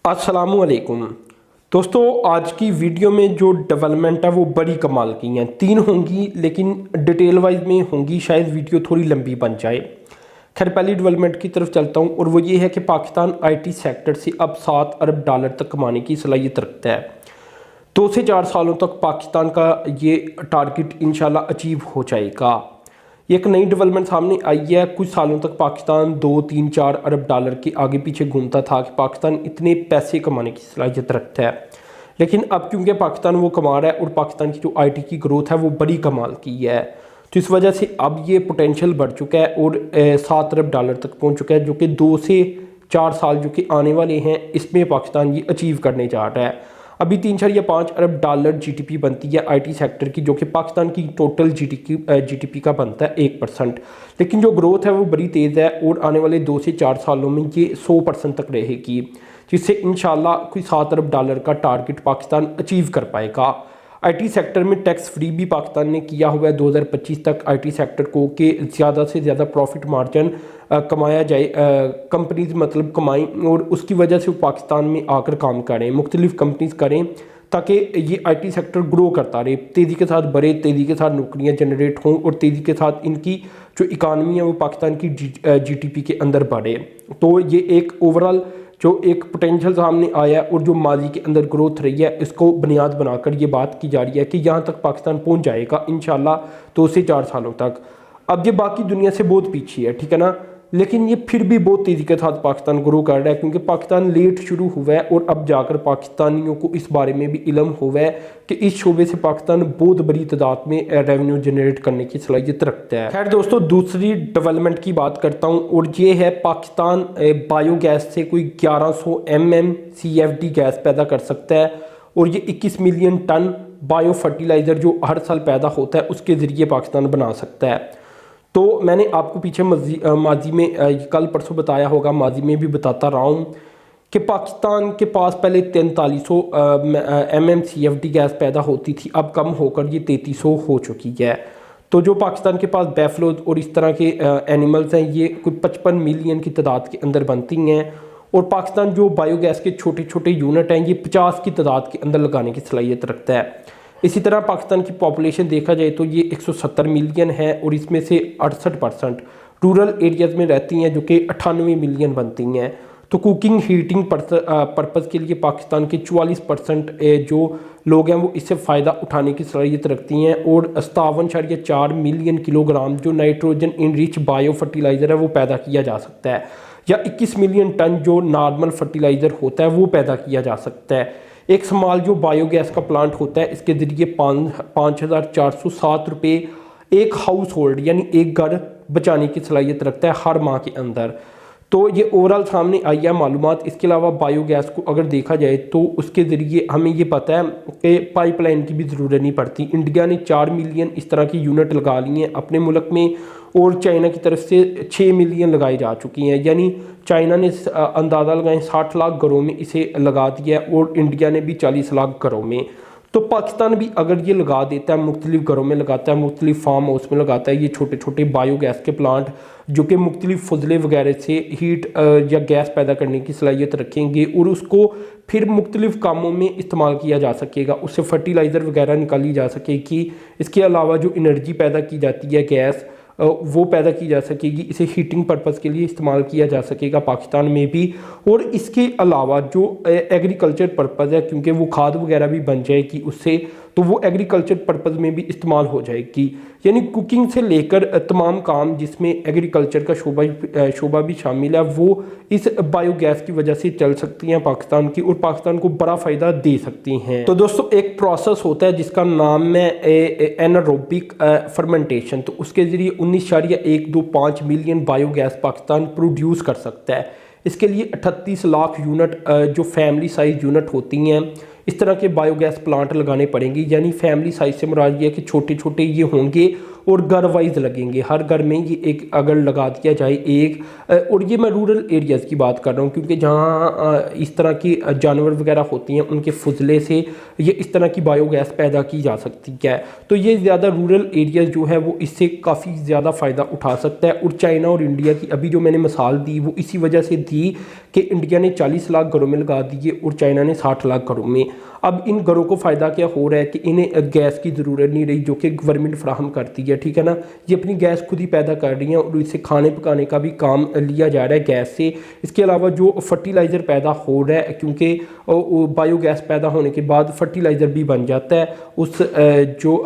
अस्सलामुअलैकुम दोस्तों, आज की वीडियो में जो डेवलपमेंट है वो बड़ी कमाल की हैं। 3 होंगी लेकिन डिटेल वाइज में होंगी, शायद वीडियो थोड़ी लंबी बन जाए। खैर, पहली डेवलपमेंट की तरफ चलता हूँ और वो ये है कि पाकिस्तान आईटी सेक्टर से अब $7 अरब तक कमाने की सलाहियत रखता है। 2 से 4 सालों तक पाकिस्तान का ये टारगेट इंशाल्लाह अचीव हो जाएगा। एक नई डेवलपमेंट सामने आई है। कुछ सालों तक पाकिस्तान 2, 3, $4 अरब के आगे पीछे घूमता था कि पाकिस्तान इतने पैसे कमाने की सलाहियत रखता है, लेकिन अब क्योंकि पाकिस्तान वो कमा रहा है और पाकिस्तान की जो आईटी की ग्रोथ है वो बड़ी कमाल की है, तो इस वजह से अब ये पोटेंशियल बढ़ चुका है और $7 अरब तक पहुंच चुका है, जो कि 2 से 4 साल जो कि आने वाले हैं इसमें पाकिस्तान ये अचीव करने जा रहा है। अभी $3.5 अरब जीडीपी बनती है आईटी सेक्टर की, जो कि पाकिस्तान की टोटल जीडीपी का बनता है 1%, लेकिन जो ग्रोथ है वो बड़ी तेज़ है और आने वाले 2 से 4 सालों में ये 100% तक रहेगी, जिससे इंशाल्लाह कोई $7 अरब का टारगेट पाकिस्तान अचीव कर पाएगा। आईटी सेक्टर में टैक्स फ्री भी पाकिस्तान ने किया हुआ है 2025 तक आईटी सेक्टर को, कि ज़्यादा से ज़्यादा प्रॉफिट मार्जिन कमाया जाए, कंपनीज मतलब कमाएं और उसकी वजह से वो पाकिस्तान में आकर काम करें, मुख्तलिफ कंपनीज करें, ताकि ये आईटी सेक्टर ग्रो करता रहे, तेज़ी के साथ बढ़े, तेज़ी के साथ नौकरियां जनरेट हों और तेज़ी के साथ इनकी जो इकानमी है वो पाकिस्तान की जीडीपी के अंदर बढ़े। तो ये एक ओवरऑल जो एक पोटेंशियल सामने आया और जो माजी के अंदर ग्रोथ रही है, इसको बुनियाद बनाकर ये बात की जा रही है कि यहाँ तक पाकिस्तान पहुँच जाएगा इंशाल्लाह 2 से 4 सालों तक। अब ये बाकी दुनिया से बहुत पीछे है, ठीक है ना, लेकिन ये फिर भी बहुत तेज़ी के साथ पाकिस्तान ग्रो कर रहा है, क्योंकि पाकिस्तान लेट शुरू हुआ है और अब जाकर पाकिस्तानियों को इस बारे में भी इल्म हुआ है कि इस शोबे से पाकिस्तान बहुत बड़ी तादाद में रेवेन्यू जनरेट करने की सलाहियत रखता है। खैर दोस्तों, दूसरी डेवलपमेंट की बात करता हूँ और ये है पाकिस्तान बायोगैस से कोई 1100 MMCFD गैस पैदा कर सकता है और ये 21 मिलियन टन बायो फर्टिलाइज़र जो हर साल पैदा होता है उसके ज़रिए पाकिस्तान बना सकता है। तो मैंने आपको पीछे माजी में कल परसों बताया होगा, माजी में भी बताता रहा हूँ कि पाकिस्तान के पास पहले 4300 MMCFD गैस पैदा होती थी, अब कम होकर ये 3300 हो चुकी है। तो जो पाकिस्तान के पास बैफलोज और इस तरह के एनिमल्स हैं ये कोई 55 मिलियन की तादाद के अंदर बनती हैं, और पाकिस्तान जो बायोगैस के छोटे छोटे यूनिट हैं ये 50 की तादाद के अंदर लगाने की सलाहियत रखता है। इसी तरह पाकिस्तान की पॉपुलेशन देखा जाए तो ये 170 मिलियन है और इसमें से 68% रूरल एरियाज़ में रहती हैं, जो कि 98 मिलियन बनती हैं। तो कुकिंग हीटिंग पर्पज़ के लिए पाकिस्तान के 44% जो लोग हैं वो इससे फ़ायदा उठाने की सलाहियत रखती हैं, और 57.4 मिलियन किलोग्राम जो नाइट्रोजन इनरिच बायो फर्टिलाइज़र है वो पैदा किया जा सकता है, या 21 मिलियन टन जो नॉर्मल फर्टिलाइज़र होता है वो पैदा किया जा सकता है। एक स्मॉल जो बायोगैस का प्लांट होता है इसके ज़रिए 5,407 रुपये एक हाउस होल्ड यानी एक घर बचाने की सलाहियत रखता है हर माह के अंदर। तो ये ओवरऑल सामने आई है मालूमात। इसके अलावा बायोगैस को अगर देखा जाए तो उसके ज़रिए हमें ये पता है कि पाइपलाइन की भी ज़रूरत नहीं पड़ती। इंडिया ने 4 मिलियन इस तरह की यूनिट लगा ली हैं अपने मुल्क में, और चाइना की तरफ से 6 मिलियन लगाई जा चुकी हैं, यानी चाइना ने अंदाज़ा लगाएं 60 लाख घरों में इसे लगा दिया है और इंडिया ने भी 40 लाख घरों में। तो पाकिस्तान भी अगर ये लगा देता है, मुख्तलिफ घरों में लगाता है, मुख्तलिफ फार्म हाउस में लगाता है ये छोटे छोटे बायोगैस के प्लांट, जो कि मुख्तलिफ फजले वगैरह से हीट या गैस पैदा करने की सलाहियत रखेंगे और उसको फिर मुख्तलिफ कामों में इस्तेमाल किया जा सकेगा, उससे फर्टिलाइज़र वगैरह निकाली जा सकेगी। इसके अलावा जो एनर्जी पैदा की जाती है गैस वो पैदा की जा सकेगी, इसे हीटिंग पर्पज़ के लिए इस्तेमाल किया जा सकेगा पाकिस्तान में भी। और इसके अलावा जो एग्रीकल्चर पर्पज़ है, क्योंकि वो खाद वगैरह भी बन जाएगी उससे, तो वो एग्रीकल्चर पर्पज़ में भी इस्तेमाल हो जाएगी। यानी कुकिंग से लेकर तमाम काम जिसमें एग्रीकल्चर का शोबा भी शामिल है वो इस बायोगैस की वजह से चल सकती हैं पाकिस्तान की, और पाकिस्तान को बड़ा फ़ायदा दे सकती हैं। तो दोस्तों, एक प्रोसेस होता है जिसका नाम है एनारोबिक फर्मेंटेशन, तो उसके ज़रिए 19.125 मिलियन बायोगैस पाकिस्तान प्रोड्यूस कर सकता है। इसके लिए 38 लाख यूनिट जो फैमिली साइज यूनिट होती हैं इस तरह के बायोगैस प्लांट लगाने पड़ेंगे, यानी फैमिली साइज से मुराद ये है कि छोटे छोटे ये होंगे और घर वाइज लगेंगे, हर घर में ये एक अगर लगा दिया जाए एक, और ये मैं रूरल एरियाज़ की बात कर रहा हूँ क्योंकि जहाँ इस तरह की जानवर वगैरह होती हैं उनके फजले से ये इस तरह की बायोगैस पैदा की जा सकती है। तो ये ज़्यादा रूरल एरियाज़ जो है वो इससे काफ़ी ज़्यादा फ़ायदा उठा सकता है। और चाइना और इंडिया की अभी जो मैंने मिसाल दी वो इसी वजह से दी कि इंडिया ने 40 लाख घरों में लगा दिए और चाइना ने 60 लाख घरों में। अब इन घरों को फ़ायदा क्या हो रहा है कि इन्हें गैस की ज़रूरत नहीं रही जो कि गवर्नमेंट फराहम करती है, ठीक है ना। ये अपनी गैस खुद ही पैदा कर रही हैं और इससे खाने पकाने का भी काम लिया जा रहा है गैस से। इसके अलावा जो फर्टिलाइज़र पैदा हो रहा है, क्योंकि बायोगैस पैदा होने के बाद फर्टिलाइज़र भी बन जाता है, उस जो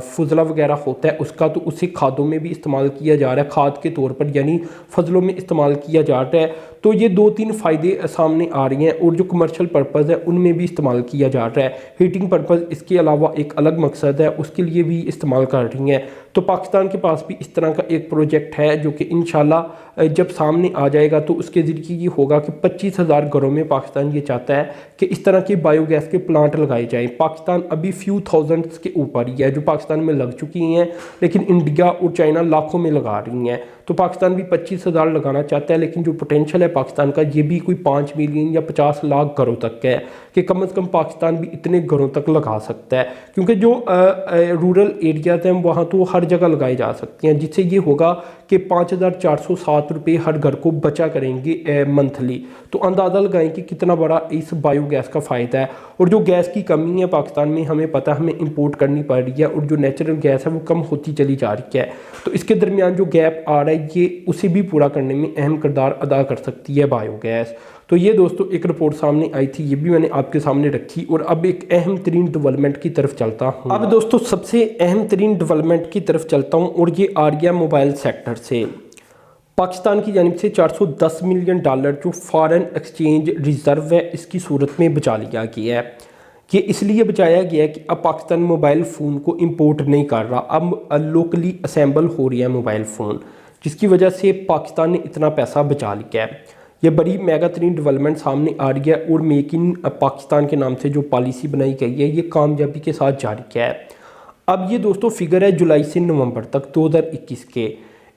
फजला वगैरह होता है उसका, तो उसे खादों में भी इस्तेमाल किया जा रहा है, खाद के तौर पर यानी फजलों में इस्तेमाल किया जा रहा है। तो ये 2-3 फ़ायदे सामने आ रही हैं। और जो कमर्शियल पर्पज़ है उनमें भी इस्तेमाल किया जा रहा है। हीटिंग पर्पज़ इसके अलावा एक अलग मकसद है, उसके लिए भी इस्तेमाल कर रही हैं। तो पाकिस्तान के पास भी इस तरह का एक प्रोजेक्ट है जो कि इंशाल्लाह जब सामने आ जाएगा तो उसके ज़रिए ये होगा कि 25,000 घरों में पाकिस्तान ये चाहता है कि इस तरह के बायोगैस के प्लांट लगाए जाएं। पाकिस्तान अभी फ्यू थाउजेंड्स के ऊपर ही है जो पाकिस्तान में लग चुकी हैं, लेकिन इंडिया और चाइना लाखों में लगा रही हैं। तो पाकिस्तान भी 25,000 लगाना चाहता है, लेकिन जो पोटेंशियल है पाकिस्तान का ये भी कोई 5 मिलियन या 50 लाख घरों तक है कि कम से कम पाकिस्तान भी इतने घरों तक लगा सकता है। क्योंकि जो रूरल एरियाज़ हैं वहाँ तो हर जगह लगाई जा सकती हैं, जिससे ये होगा कि 5,407 रुपये हर घर को बचा करेंगे मंथली। तो अंदाज़ा लगाएं कि कितना बड़ा इस बायोगैस का फ़ायदा है। और जो गैस की कमी है पाकिस्तान में, हमें पता है, हमें इंपोर्ट करनी पड़ रही है और जो नेचुरल गैस है वो कम होती चली जा रही है। तो इसके दरमियान जो गैप आ रहा है ये उसे भी पूरा करने में अहम किरदार अदा कर सकती है बायोगैस। तो ये दोस्तों एक रिपोर्ट सामने आई थी, ये भी मैंने आपके सामने रखी। और अब एक अहम तरीन डेवलपमेंट की तरफ चलता हूँ। अब दोस्तों सबसे अहम तरीन डेवलपमेंट की तरफ चलता हूँ और ये आ रही है मोबाइल सेक्टर से। पाकिस्तान की जानिब से $410 मिलियन जो फॉरेन एक्सचेंज रिज़र्व है इसकी सूरत में बचा लिया गया है। ये इसलिए बचाया गया है कि अब पाकिस्तान मोबाइल फ़ोन को इंपोर्ट नहीं कर रहा, अब लोकली असेंबल हो रही है मोबाइल फ़ोन, जिसकी वजह से पाकिस्तान ने इतना पैसा बचा लिया है। ये बड़ी मेगा तरीन डेवलपमेंट सामने आ रही है और मेक इन पाकिस्तान के नाम से जो पॉलिसी बनाई गई है ये कामयाबी के साथ जारी है। अब ये दोस्तों फिगर है जुलाई से नवंबर तक 2021 के।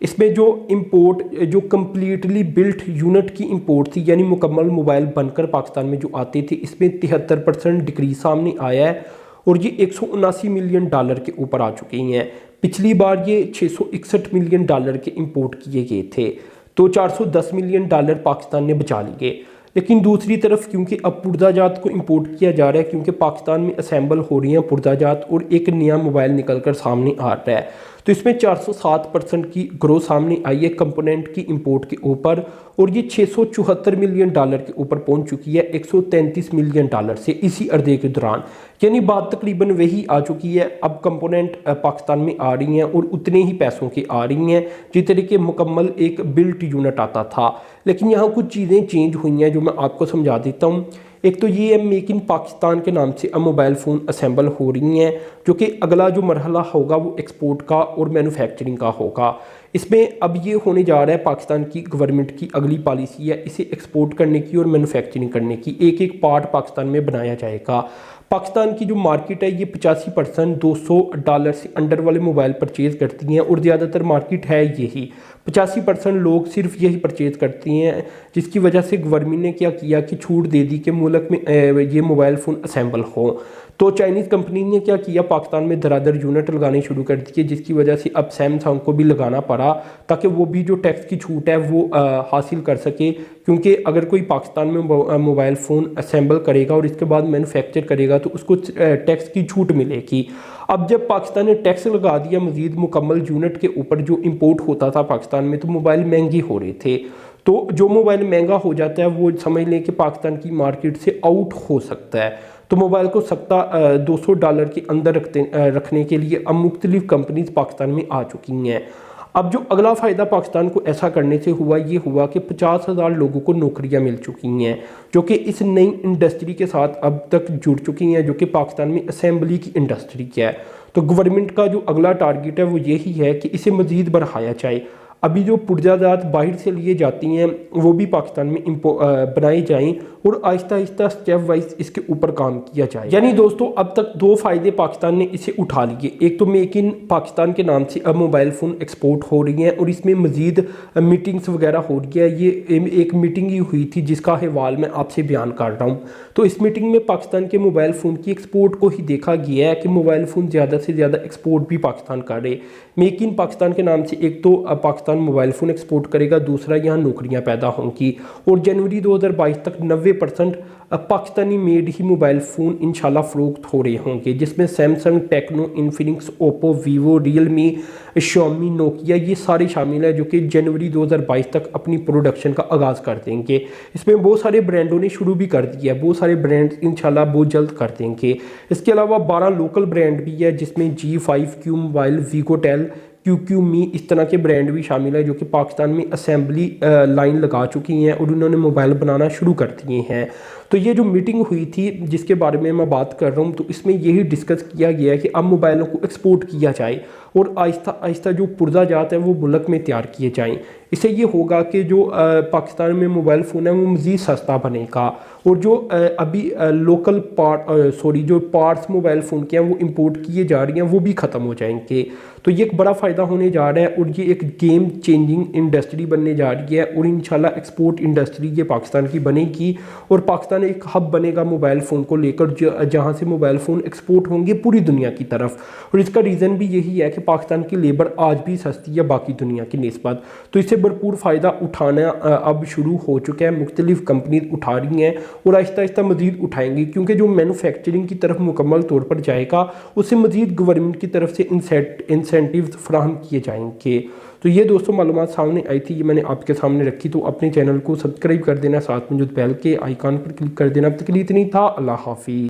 इसमें जो इंपोर्ट, जो कम्प्लीटली बिल्ट यूनिट की इंपोर्ट थी यानी मुकम्मल मोबाइल बनकर पाकिस्तान में जो आते थे, इसमें 73% डिक्रीज सामने आया है और ये $179 मिलियन के ऊपर आ चुके हैं। पिछली बार ये $661 मिलियन के इंपोर्ट किए गए थे, तो $410 मिलियन पाकिस्तान ने बचा लिए। लेकिन दूसरी तरफ क्योंकि अब पुर्जाजात को इंपोर्ट किया जा रहा है, क्योंकि पाकिस्तान में असेंबल हो रही हैं पुर्जाजात और एक नया मोबाइल निकलकर सामने आ रहा है, तो इसमें 407% की ग्रोथ सामने आई है कंपोनेंट की इंपोर्ट के ऊपर और ये $674 मिलियन के ऊपर पहुंच चुकी है $133 मिलियन से इसी अर्दे के दौरान। यानी बात तकरीबन वही आ चुकी है। अब कंपोनेंट पाकिस्तान में आ रही हैं और उतने ही पैसों की आ रही हैं जितने के मुकम्मल एक बिल्ट यूनिट आता था। लेकिन यहाँ कुछ चीज़ें चेंज हुई हैं जो मैं आपको समझा देता हूँ। एक तो ये है मेक इन पाकिस्तान के नाम से अब मोबाइल फ़ोन असेंबल हो रही हैं, जो कि अगला जो मरहला होगा वो एक्सपोर्ट का और मैन्युफैक्चरिंग का होगा। इसमें अब ये होने जा रहा है पाकिस्तान की गवर्नमेंट की अगली पॉलिसी है इसे एक्सपोर्ट करने की और मैन्युफैक्चरिंग करने की। एक एक पार्ट पाकिस्तान में बनाया जाएगा। पाकिस्तान की जो मार्केट है ये 85% $200 से अंडर वाले मोबाइल परचेज़ करती हैं और ज़्यादातर मार्केट है यही। 85% लोग सिर्फ यही परचेज़ करती हैं, जिसकी वजह से गवर्नमेंट ने क्या किया कि छूट दे दी कि मुल्क में ये मोबाइल फ़ोन असेंबल हो। तो चाइनीज़ कंपनी ने क्या किया, पाकिस्तान में दरादर यूनिट लगाने शुरू कर दिए, जिसकी वजह से अब सैमसंग को भी लगाना पड़ा ताकि वो भी जो टैक्स की छूट है वो हासिल कर सके। क्योंकि अगर कोई पाकिस्तान में मोबाइल फ़ोन असेंबल करेगा और इसके बाद मैन्युफैक्चर करेगा तो उसको टैक्स की छूट मिलेगी। अब जब पाकिस्तान ने टैक्स लगा दिया मज़ीद मुकम्मल यूनिट के ऊपर जो इंपोर्ट होता था पाकिस्तान में, तो मोबाइल महंगे हो रहे थे। तो जो मोबाइल महंगा हो जाता है वो समझ लें कि पाकिस्तान की मार्केट से आउट हो सकता है। तो मोबाइल को सख्ता $200 के अंदर रखने के लिए अब मुख्तलिफ कंपनीज पाकिस्तान में आ चुकी हैं। अब जो अगला फ़ायदा पाकिस्तान को ऐसा करने से हुआ ये हुआ कि 50,000 लोगों को नौकरियां मिल चुकी हैं, जो कि इस नई इंडस्ट्री के साथ अब तक जुड़ चुकी हैं, जो कि पाकिस्तान में असेंबली की इंडस्ट्री है। तो गवर्नमेंट का जो अगला टारगेट है वो यही है कि इसे मज़ीद बढ़ाया जाए। अभी जो पुर्जादात बाहर से लिए जाती हैं वो भी पाकिस्तान में बनाई जाएं और आहिस्ता आहिस्ता स्टेप वाइज इसके ऊपर काम किया जाए। यानी दोस्तों अब तक 2 फ़ायदे पाकिस्तान ने इसे उठा लिए। एक तो मेक इन पाकिस्तान के नाम से अब मोबाइल फ़ोन एक्सपोर्ट हो रही हैं और इसमें मज़ीद मीटिंग्स वगैरह हो रही है। ये एक मीटिंग ही हुई थी जिसका हवाल मैं आपसे बयान कर रहा हूँ। तो इस मीटिंग में पाकिस्तान के मोबाइल फ़ोन की एक्सपोर्ट को ही देखा गया है कि मोबाइल फ़ोन ज़्यादा से ज़्यादा एक्सपोर्ट भी पाकिस्तान कर रहे। मेक इन पाकिस्तान के नाम से एक तो पाकिस्तान मोबाइल फ़ोन एक्सपोर्ट करेगा, दूसरा यहाँ नौकरियाँ पैदा होंगी और जनवरी 2022 तक 90% पाकिस्तानी मेड ही मोबाइल फ़ोन इंशाल्लाह फ़रोख्त हो रहे होंगे, जिसमें Samsung, Tecno, Infinix, Oppo, Vivo, Realme, Xiaomi, Nokia ये सारे शामिल हैं जो कि जनवरी 2022 तक अपनी प्रोडक्शन का आगाज़ कर देंगे। इसमें बहुत सारे ब्रांडों ने शुरू भी कर दिया है, बहुत सारे ब्रांड इंशाल्लाह बहुत जल्द कर देंगे। इसके अलावा 12 लोकल ब्रांड भी है जिसमें G5, क्यू मोबाइल, वीगोटेल, QQ मी इस तरह के ब्रांड भी शामिल है जो कि पाकिस्तान में असेंबली लाइन लगा चुकी हैं और उन्होंने मोबाइल बनाना शुरू कर दिए हैं। तो ये जो मीटिंग हुई थी जिसके बारे में मैं बात कर रहा हूँ, तो इसमें यही डिस्कस किया गया है कि अब मोबाइलों को एक्सपोर्ट किया जाए और आहिस्ता आहिस्ता जो पुर्जा जात है वो मुल्क में तैयार किए जाएँ। इससे ये होगा कि जो पाकिस्तान में मोबाइल फ़ोन है वो मज़ीद सस्ता बनेगा और जो अभी लोकल जो पार्ट्स मोबाइल फ़ोन के हैं वो इंपोर्ट किए जा रही हैं वो भी ख़त्म हो जाएंगे। तो ये एक बड़ा फ़ायदा होने जा रहा है और ये एक गेम चेंजिंग इंडस्ट्री बनने जा रही है और इंशाल्लाह एक्सपोर्ट इंडस्ट्री ये पाकिस्तान की बनेगी और पाकिस्तान एक हब बनेगा मोबाइल फ़ोन को लेकर जहाँ से मोबाइल फ़ोन एक्सपोर्ट होंगे पूरी दुनिया की तरफ। और इसका रीज़न भी यही है कि पाकिस्तान की लेबर आज भी सस्ती है बाकी दुनिया की निस्बत। तो इससे भरपूर फ़ायदा उठाना अब शुरू हो चुका है, मुख्तलिफ़ कंपनी उठा रही हैं और आहिस्ता आहिस्ता मज़ीद उठाएंगी क्योंकि जो मैन्युफैक्चरिंग की तरफ मुकम्मल तौर पर जाएगा उससे मज़ीद गवर्नमेंट की तरफ से इंसेंटिव्स फराहम किए जाएंगे। तो ये दोस्तों मालूमात सामने आई थी, ये मैंने आपके सामने रखी। तो अपने चैनल को सब्सक्राइब कर देना, साथ में जो बेल के आइकन पर क्लिक कर देना। अब तक के लिए इतना ही था। अल्लाह हाफिज़।